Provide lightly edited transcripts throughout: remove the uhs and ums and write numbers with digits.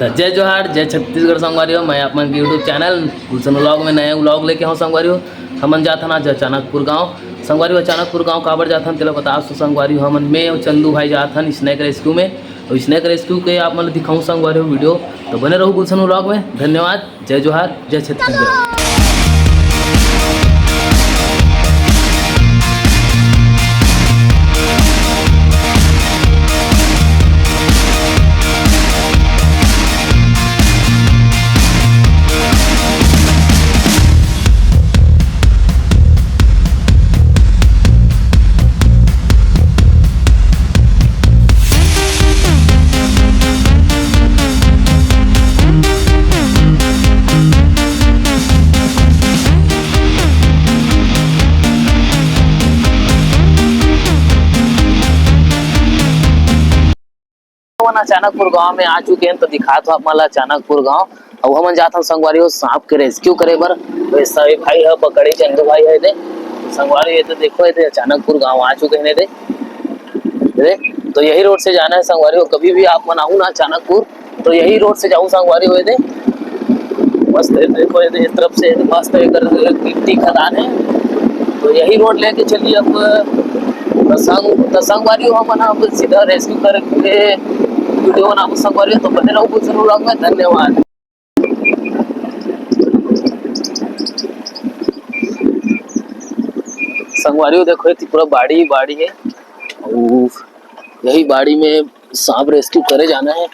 तो जय जोहार, जय छत्तीसगढ़ संगवारियों। मैं आप मन के यूट्यूब चैनल गुलशन व्लॉग में नया व्लॉग लेके हूँ संगवारियों। हमन जाथन आज अचानकपुर गाँव संगवारियों। अचानकपुर गाँव काबर जाथन तेला बता सो संगवारियों। हमन में और चंदू भाई जाथन स्नैक रेस्क्यू में, और स्नैक रेस्क्यू के आप मन दिखाऊँ संगवारियों वीडियो। तो बने रहो गुलशन व्लॉग में। धन्यवाद। जय जोहार, जय छत्तीसगढ़। अचानकपुर गांव में आ चुके हैं तो दिखात हो आप अचानकपुर गांव। और हमन जात हम संगवारी हो सांप के रेस्क्यू करे बर। वैसा भाई है पकड़ी चंदू भाई है दे संगवारी है। तो देखो ये अचानकपुर गांव आ चुके हैं दे। तो यही रोड से जाना है संगवारी हो। कभी भी आप मनाऊ ना अचानकपुर तो यही रोड से जाऊँ संगवारी हो दे। मस्त देखो ये तरफ से मस्त मिट्टी खदान है। तो यही रोड लेके चलिए अब संगवारी हो। हम अब सीधा रेस्क्यू करके वीडियो नाम संगवारी तो बने रहो गुलशन व्लॉग में। धन्यवाद। संगवारी देखो ये पूरा बाड़ी बाड़ी है और यही बाड़ी में सांप रेस्क्यू करे जाना है।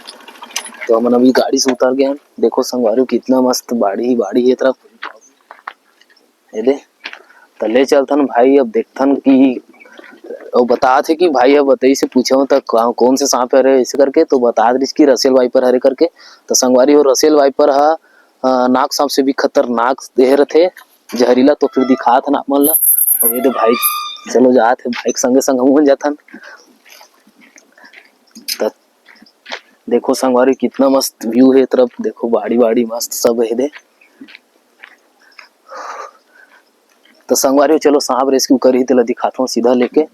तो हम अभी गाड़ी से उतर गए हैं। देखो संगवारी कितना मस्त बाड़ी ही बाड़ी है तरफ ये दे। तो ले चलथन भाई अब देखथन कि और बता थे कि भाई अब बताई से पूछा तक कौन से सांप है ऐसे करके। तो बता रही कि रसेल वाइपर हरे करके। तो संगवारी हो रसेल वाइपर हा नाग सांप से भी खतरनाक देह रथे जहरीला। तो फिर दिखा था ना मन ला। और ये भाई चलो जात है भाई संगे संग हम जाथन। तो देखो संगवारी कितना मस्त व्यू है तरफ। देखो बाड़ी बाड़ी मस्त सब है दे। तो संगवारी चलो सांप रेस्क्यू करी तेला दिखाता हूँ सीधा लेके।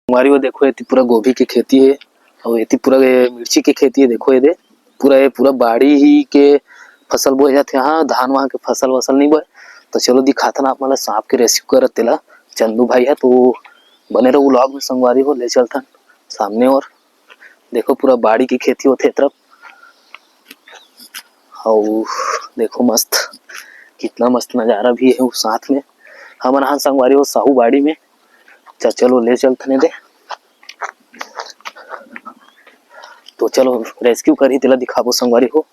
संगवारी वो देखो ये पूरा गोभी की खेती है और ये पूरा मिर्ची की खेती है। देखो ये पूरा बाड़ी ही के फसल बोए जाते हैं। हाँ धान वहाँ के फसल वसल नहीं बोए। तो चलो दिखाता ना आप मतलब सांप के रेस्क्यू कर तेला चंदू भाई है। तो बने रहो व्लॉग में संगवारी हो। ले चलता सामने और देखो पूरा बाड़ी की खेती होते तरफ। और देखो मस्त कितना मस्त नजारा भी है उस साथ में। हम नहा संगवारी हो साहू बाड़ी में। चलो ले चलते दे। तो चलो रेस्क्यू करी तेला दिखाबो संगवारी हो।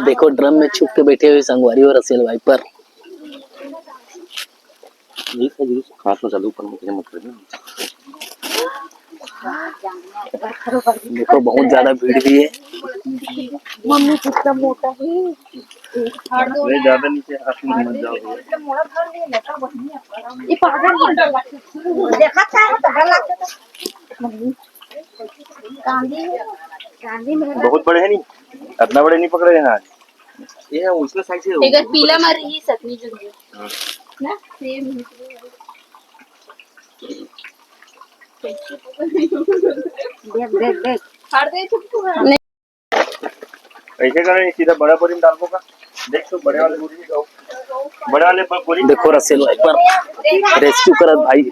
देखो ड्रम में छुप के बैठे हुए संगवारी और रसेल वाइपर। देखो बहुत ज्यादा भीड़ भी है। मम्मी कितना मोटा है। ज्यादा नीचे हाथ में मत जाओ। ये पागल देखा था डर लगता था। गांधी में बहुत बड़े है नहीं, इतना बड़े नहीं पकड़े हैं आज। ये उसमें साइड से एक पीला मर ही सकनी जो ना सेम देख देख फाड़ दे तुमको। ऐसे करें सीधा बड़ा बोरी में डालबो का। देख तो बड़े वाले बोरी में जाओ। बड़े वाले बोरी देखो रसेल वाइपर रेस्क्यू करत भाई।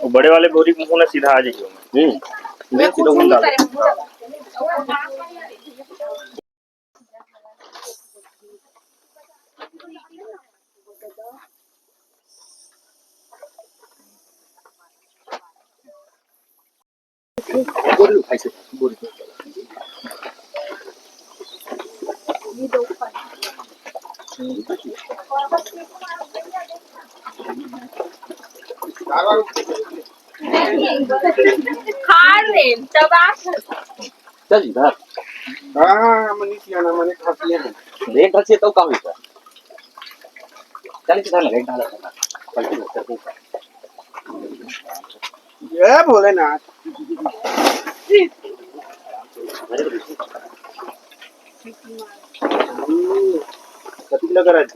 बड़े वाले बोरी में होना सीधा आ जाइए। देख सीधा उन डाल। बोरी भाई से बोरी चल इधर। हाँ मनी किया ना मैंने खा लिया है। रेट रखिए तो का होगा। चल किधर लगे डाला पलटी ये भोलेनाथ कति लगा रहा है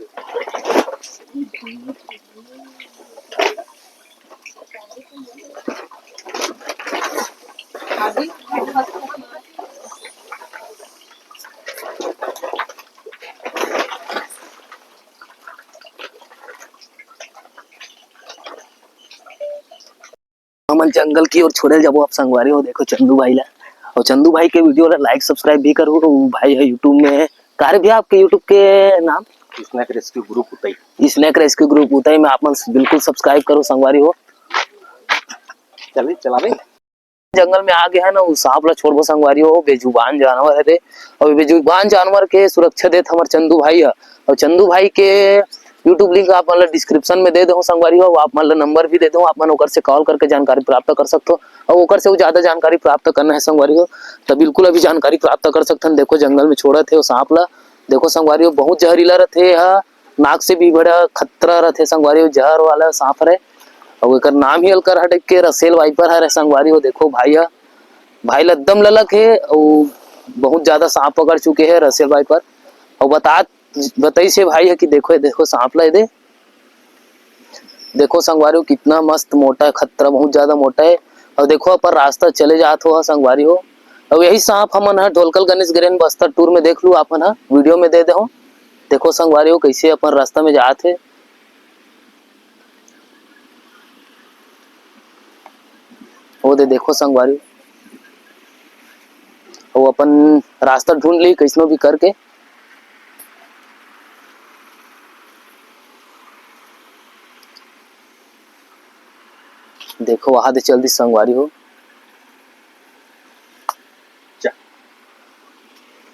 हम जंगल की ओर छोड़े जाबो आप संगवारी हो। देखो चंदू भाई ला, और चंदू भाई के वीडियो ला लाइक सब्सक्राइब भी करो। भाई है यूट्यूब में, कार्य भी आपके यूट्यूब के नाम snack rescue group Utai. Snack rescue group Utai में आप मन बिल्कुल सब्सक्राइब करो संगवारी हो। चले चलावे जंगल में आ गया है ना, उस सांप ला छोड़बो संगवारी हो। बेजुबान जानवर है रे, और बेजुबान जानवर के सुरक्षा देत हमार चंदू भाई है। और चंदू भाई के यूट्यूब लिंक आप मन डिस्क्रिप्शन में दे दो संगवारी हो। आप मन नंबर भी दे दो, आप मन ओकर से कॉल करके जानकारी प्राप्त कर सकते हो। और ओकर से ज्यादा जानकारी प्राप्त करना है संगवारी हो तो बिल्कुल अभी जानकारी प्राप्त कर सकते हैं। देखो जंगल में छोड़ा थे वो सांप ला, देखो संगवारी हो बहुत जहरीला रहते है, नाक से भी बड़ा खतरा रहते संगवारी हो, जहर वाला सांप है। और एकर नाम ही हल्का हटक के रसेल वाइपर है संगवारी हो। देखो भाई लद्दम ललक है और बहुत ज्यादा सांप पकड़ चुके हैं रसेल वाइपर। और बताई से भाई है कि देखो सांप ला दे, देखो संगवारी हो कितना मस्त मोटा है, खतरा बहुत ज्यादा मोटा है। और देखो अपन रास्ता चले जात हो संगवारी हो। और यही सांप हमन है ढोलकल गणेश ग्रेन बस्तर टूर में देख लू अपन है वीडियो में दे दे हो। देखो संगवारी हो कैसे अपन रास्ता में जात है। वो देखो संगवारी, वो अपन रास्ता ढूंढ ली कैसनो भी करके। देखो वहां दे चल दी संगवारी हो।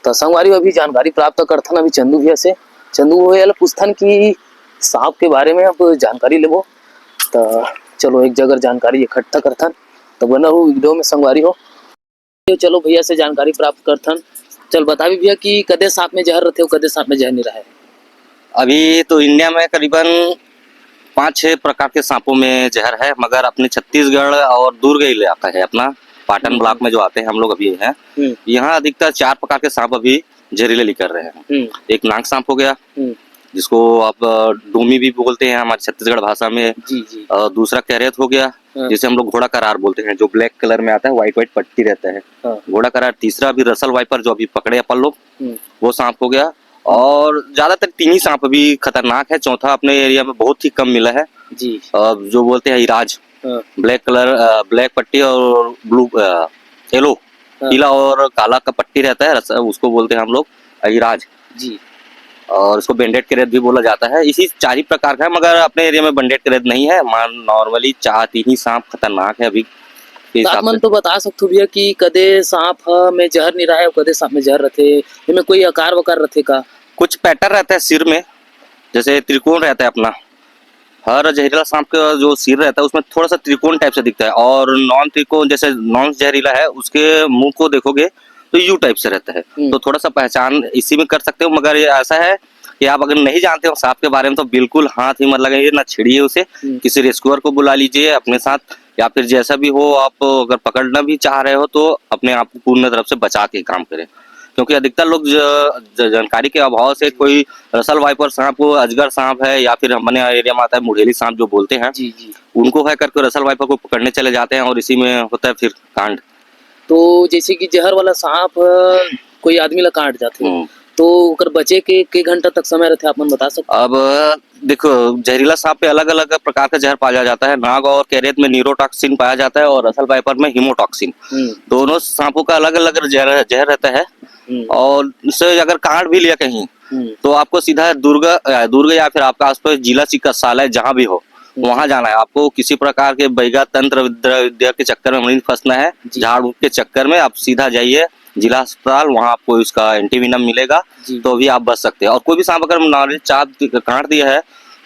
तो संगवारी अभी जानकारी प्राप्त करथन अभी चंदू भैया से। चंदू भैया पूछथन कि सांप के बारे में अब जानकारी लेबो। तो चलो एक जगह जानकारी इकट्ठा करथन, तो बना हो वीडियो में संगवारी हो। चलो भैया से जानकारी प्राप्त करथन। चल बता भी भैया कि कदे सांप में जहर रहते हो, कदे सांप में जहर नहीं रहा है। अभी तो इंडिया में करीबन 5-6 प्रकार के सांपों में जहर है, मगर अपने छत्तीसगढ़ और दुर्ग इलाका है अपना पाटन ब्लॉक में जो आते हैं हम लोग अभी हैं, यहाँ अधिकतर 4 प्रकार के सांप अभी जहरीले निकल रहे हैं। एक नाग सांप हो गया, जिसको आप डोमी भी बोलते हैं हमारे छत्तीसगढ़ भाषा में। जी। और दूसरा कैरेत हो गया, जिसे हम लोग घोड़ा करार बोलते हैं, जो ब्लैक कलर में आता है, व्हाइट पट्टी रहता है, घोड़ा करार। तीसरा अभी रसल वाइपर जो अभी पकड़े अपन लोग, वो सांप हो गया। और ज्यादातर 3 ही सांप अभी खतरनाक है, चौथा अपने एरिया में बहुत ही कम मिला है जी। जो बोलते हैं इराज, ब्लैक कलर, ब्लैक पट्टी और ब्लू येलो, पीला और काला का पट्टी रहता है, उसको बोलते हैं हम लोग इराज जी। और उसको बेंडेड करेत भी बोला जाता है। इसी 4 ही प्रकार का है, मगर अपने एरिया में बेंडेड करेत नहीं है। नॉर्मली 4-3 ही सांप खतरनाक है अभी। आप मन तो बता सकते भैया कि कदे सांप में जहर नहीं रहा है, कदे सांप में जहर रहते, इनमें कोई आकार वकार रहते का? कुछ पैटर्न रहता है सिर में, जैसे त्रिकोण रहता है अपना। हर जहरीला सांप का जो सिर रहता है उसमें थोड़ा सा त्रिकोण टाइप से दिखता है, और नॉन त्रिकोण जैसे नॉन जहरीला है उसके मुंह को देखोगे तो यू टाइप से रहता है। तो थोड़ा सा पहचान इसी में कर सकते हो। मगर ये ऐसा है कि आप अगर नहीं जानते हो सांप के बारे में तो बिल्कुल हाथ ही मत लगाइए, ना छिड़िए उसे। किसी रेस्क्यूअर को बुला लीजिए अपने साथ, या फिर जैसा भी हो, आप अगर पकड़ना भी चाह रहे हो तो अपने आप को पूर्ण तरफ से बचा के काम करें। क्योंकि अधिकतर लोग जानकारी के अभाव से कोई रसल वाइपर सांप, अजगर सांप है, या फिर हमारे एरिया में आता है मुढ़ेली सांप जो बोलते हैं, जी जी, उनको है करके रसल वाइपर को पकड़ने चले जाते हैं, और इसी में होता है फिर कांड। तो जैसे कि जहर वाला सांप कोई आदमी ला काट जाते, तो ओकर बचे के घंटा तक समय रहते, आप मन बता सकते? अब देखो जहरीला सांप पे अलग अलग प्रकार का जहर पाया जाता है। नाग और कैरेत में न्यूरोटॉक्सिन पाया जाता है, और रसल वाइपर में हीमोटॉक्सिन। दोनों सांपों का अलग अलग जहर रहता है। और उससे अगर काट भी लिया कहीं तो आपको सीधा दुर्ग या फिर आपका आसपास जिला चिकित्सालय जहाँ भी हो वहां जाना है। आपको किसी प्रकार के बैगा तंत्र विद्या के चक्कर में नहीं फंसना है, झाड़ फूक के चक्कर में। आप सीधा जाइए जिला अस्पताल, वहां आपको इसका एंटीविनम मिलेगा, तो भी आप बच सकते हैं। और कोई भी सांप अगर नॉर्मली चाप काट दिया है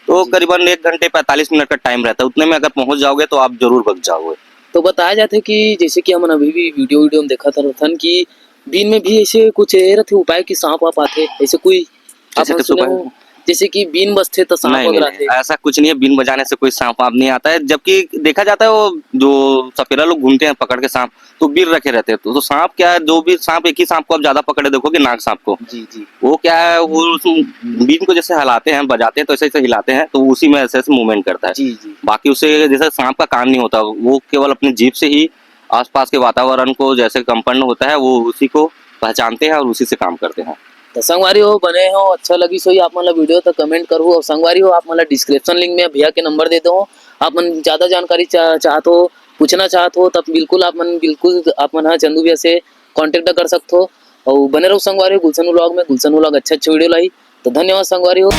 तो करीबन 1 घंटे 45 मिनट का टाइम रहता है, उतने में अगर पहुंच जाओगे तो आप जरूर बच जाओगे। तो बताया जाता है कि जैसे कि हम अभी भी वीडियो में देखा था कि दिन में भी ऐसे कुछ रहते उपाय की सांप आप आते, ऐसे कोई आप सुने हो जैसे कि बीन बजते तो सांप नहीं, वगैरह नहीं, ऐसा कुछ नहीं है, बीन बजाने से कोई सांप वाप नहीं आता है। जबकि देखा जाता है वो जो सपेरा लोग घूमते हैं पकड़ के सांप, तो बीन रखे रहते हैं। तो सांप क्या है, जो भी सांप, एक ही सांप को आप ज्यादा पकड़े देखोगे, नाग सांप को, जी जी वो क्या है, वो उस बीन को जैसे हिलाते हैं, बजाते हैं, तो ऐसे ऐसे हिलाते हैं, तो उसी में ऐसे ऐसे मूवमेंट करता है। जी जी बाकी उससे जैसे सांप का काम नहीं होता, वो केवल अपने जीभ से ही आसपास के वातावरण को जैसे कंपन होता है, वो उसी को पहचानते हैं और उसी से काम करते हैं। तो संगवारी हो बने हो अच्छा लगी सोई आप मला वीडियो तो कमेंट करो और संगवारी हो आप मला डिस्क्रिप्शन लिंक में भैया के नंबर दे दो। आप मन ज्यादा जानकारी चाहते हो, पूछना चाहते हो, तब बिल्कुल आप मन हाँ चंदू भैया से कांटेक्ट कर सकते हो। और बने रहो संगवारी हो गुलशन व्लॉग में। गुलशन व्लॉग अच्छे वीडियो लाई। तो धन्यवाद संगवारी हो।